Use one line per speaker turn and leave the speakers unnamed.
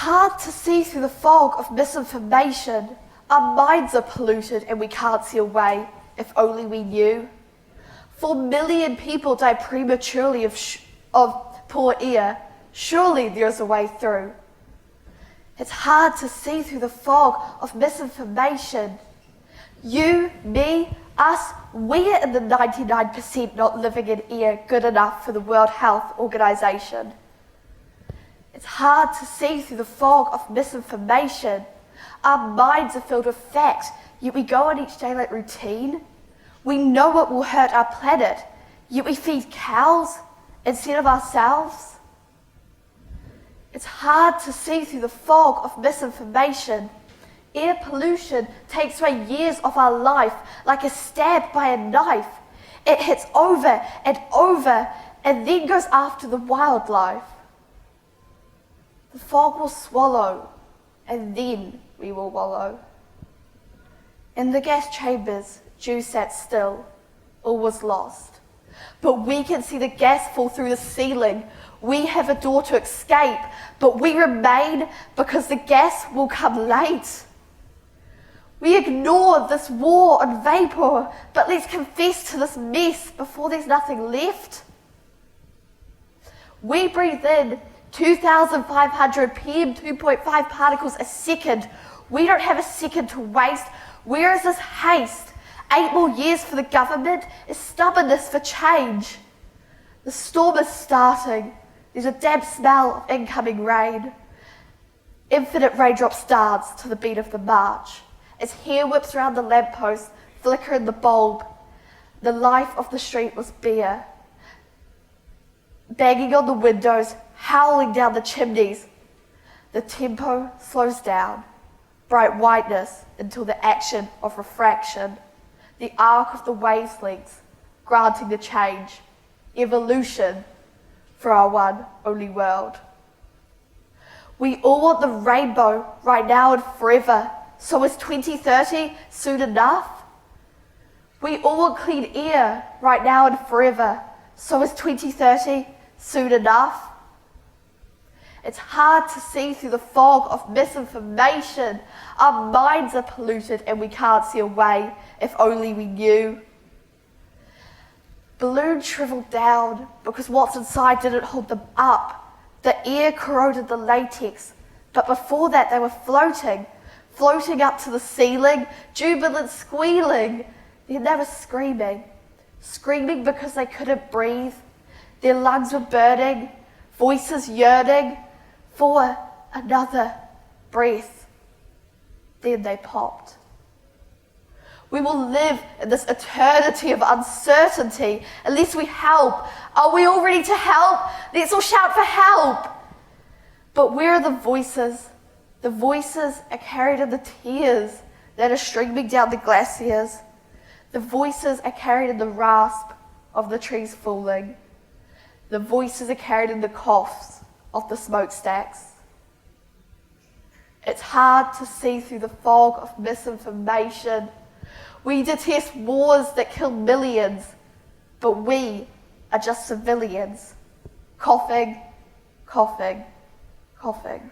hard to see through the fog of misinformation. Our minds are polluted and we can't see a way, if only we knew. 4 million people die prematurely of poor air. Surely there's a way through. It's hard to see through the fog of misinformation. You, me, us, we're in the 99% not living in air good enough for the World Health Organization. It's hard to see through the fog of misinformation. Our minds are filled with facts, yet we go on each day like routine. We know it will hurt our planet, yet we feed cows instead of ourselves. It's hard to see through the fog of misinformation. Air pollution takes away years of our life like a stab by a knife. It hits over and then goes after the wildlife. The fog will swallow and then we will wallow. In the gas chambers, Jew sat still, all was lost. But we can see the gas fall through the ceiling. We have a door to escape, but we remain because the gas will come late. We ignore this war on vapor, but let's confess to this mess before there's nothing left. We breathe in 2,500 PM 2.5 particles a second. We don't have a second to waste. Where is this haste? 8 more years for the government is stubbornness for change. The storm is starting. There's a damp smell of incoming rain. Infinite raindrops dance to the beat of the march. As hair whips around the lamppost, flicker in the bulb. The life of the street was bare. Banging on the windows, howling down the chimneys. The tempo slows down. Bright whiteness until the action of refraction. The arc of the wavelengths, granting the change. Evolution for our one only world. We all want the rainbow right now and forever. So is 2030 soon enough? We all want clean air right now and forever. So is 2030 soon enough? It's hard to see through the fog of misinformation. Our minds are polluted and we can't see a way, if only we knew. Balloons shriveled down because what's inside didn't hold them up. The air corroded the latex, but before that they were floating up to the ceiling, jubilant squealing. Then they were screaming because they couldn't breathe. Their lungs were burning, voices yearning for another breath. Then they popped. We will live in this eternity of uncertainty unless we help. Are we all ready to help? Let's all shout for help. But where are the voices? The voices are carried in the tears that are streaming down the glaciers. The voices are carried in the rasp of the trees falling. The voices are carried in the coughs of the smokestacks. It's hard to see through the fog of misinformation. We detest wars that kill millions, but we are just civilians, coughing, coughing, coughing.